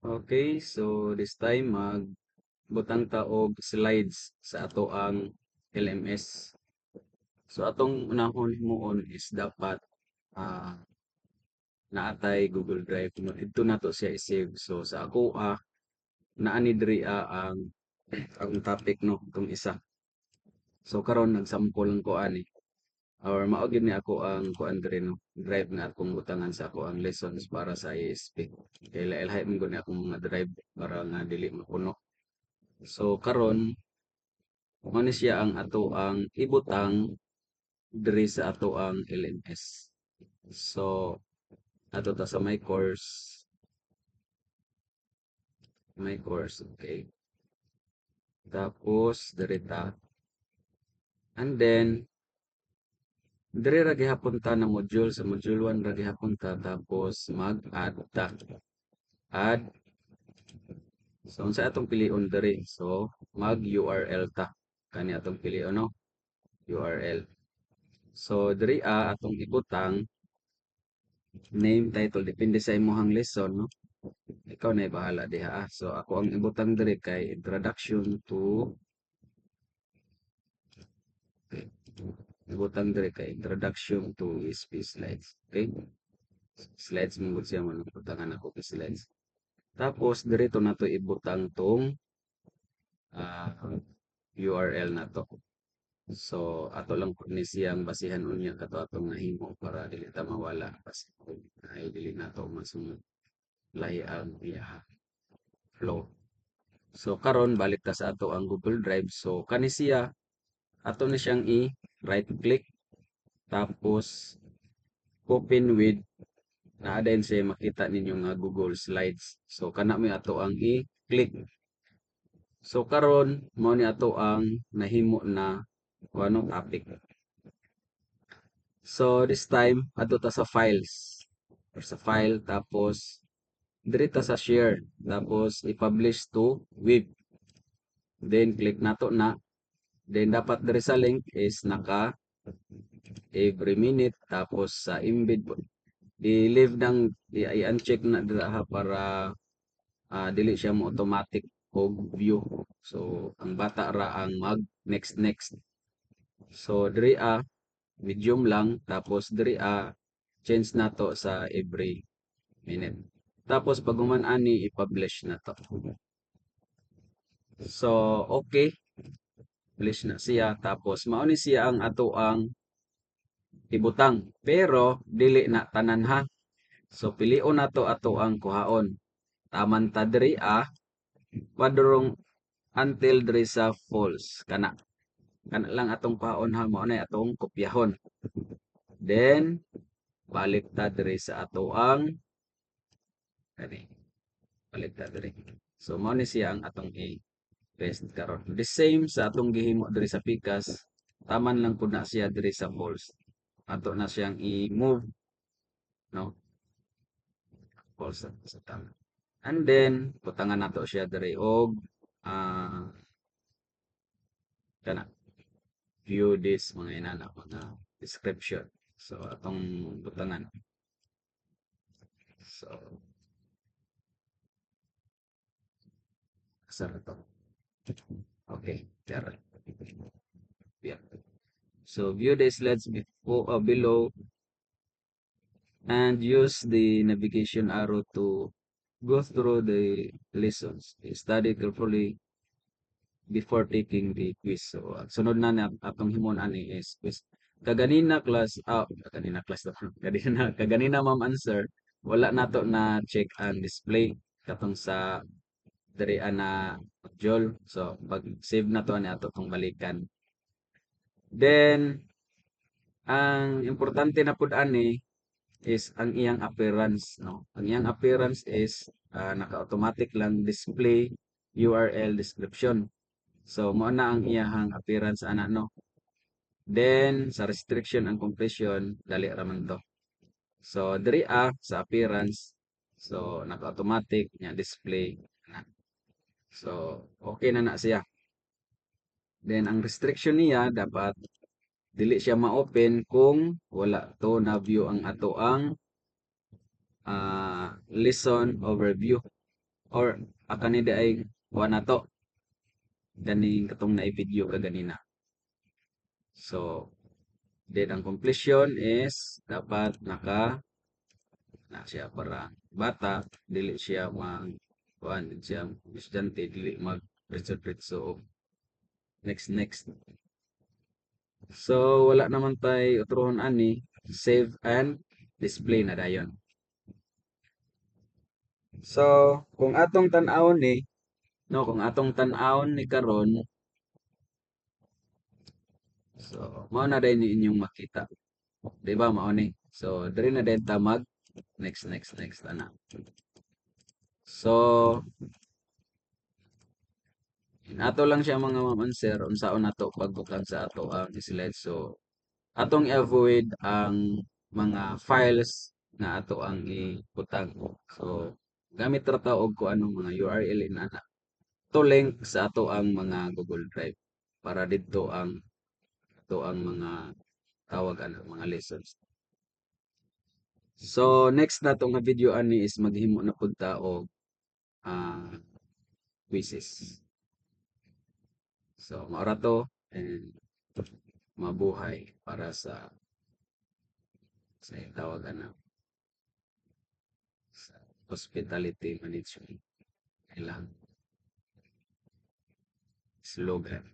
Okay, so this time magbutang ta og slides sa ato ang LMS. So atong unahon himuon is dapat ah naatay Google Drive no didto nato siya i-save. So sa ako naa ni diri ang topic no itong isa. So karon nagsample ko ani or mao gid ni ako ang kuan diri no drive nga akong butangan sa ako ang lessons para sa ISP. Kay lahi man gud ni akong mga drive para nga dili mapuno. So karon mao ni siya ang ato ang ibutang diri sa ato ang LMS. So ato ta sa my course, okay. Tapos diri ta and then diri ra gihapon ta ng module sa module 1 ra gihapon ta tapos mag-add ta. Add. So unsa atong pilion diri? So mag URL ta. Kani atong pilion no? URL. So diri atong ibutang name title depende sa imong lesson no. Ikaw na bahala diha. So ako ang ibutang diri kay introduction to ibutang diri kay introduction to ESP slides. Okay? Slides mo gud siya man butangan ako kay slides. Tapos dirito na to ibutang tong ah, URL na to. So ato lang pud ni siyang basihan unya kato atong nahimo para dili ta mawala kasi ay dili nato masunod lahi ang iya flow. So karon balik ta sa ato ang Google Drive. So kani siya ato na siyang i right click tapos open with naa din siya makita ninyo nga Google Slides. So kana mi ato ang i-click. So karon mao ni ato ang nahimo na kuanong topic. So this time adto ta sa files. Or sa file tapos diri ta sa share tapos i-publish to web. Then click nato na. Then dapat diri sa link is naka every minute tapos sa embed po. I-leave nang i-uncheck na dira para dili siya mo automatic og view. So ang bata ra ang mag next next. So diri medium lang tapos diri change nato sa every minute. Tapos pag human ani i-publish na to. So okay, publish na siya tapos mao ni siya ang ato ang ibutang pero dili na tanan ha. So pilion nato ato ang kuhaon. Taman ta diri padurong until diri sa false kana kana lang atong kuhaon ha mao na atong kopyahon. Then balik ta diri sa ato ang kani balik ta diri. So mao ni siya ang atong i-paste karon. The same sa atong gihimo diri sa pikas, taman lang pud na siya diri sa false. Ato na siyang i-move no false sa tama. And then butangan nato siya diri og kana view this mga inana mga description. So atong butangan. So asa ra to? Okay, there. Yeah. So view the slides below and use the navigation arrow to go through the lessons. Study carefully before taking the quiz. So sunod na atong himon ani is quiz. Kaganina class na kaganina ma'am answer wala nato na check ang display katong sa diri na module. So pag save na to ani ato tong balikan. Then ang importante na pud ani is ang iyang appearance no. Ang iyang appearance is naka-automatic lang display URL description. So mo na ang iyang appearance ana no. Then sa restriction and completion dali ra man to. So diri sa appearance so naka-automatic nya display na. So okay na na siya. Then ang restriction niya dapat dili siya ma-open kung wala to na view ang ato ang lesson overview. or akanida ay kuha na to ganing katong na video ka ganina. So, then ang completion is dapat naka na siya para bata dili siya mag kuan dili siya estudyante dili mag retso next. So wala naman tay utrohon ani, save and display na dayon. So kung atong tan-awon ni no kung atong tan-awon ni karon, so mao na din inyong makita, di ba mao ni. So diri na din ta mag next ana. So ato lang siya mga ma'am and sir unsaon nato pagbutang sa ato ang slide. So atong i-avoid ang mga files na ato ang ibutang. So gamit ra ta og kung anong mga URL inana to link sa ato ang mga Google Drive para didto ang ato ang mga tawag ana mga lessons. So next nato nga video ani is maghimo na pud ta og ah, quizzes. So maura to and mabuhay para sa tawag ana sa hospitality management. Ilang slogan.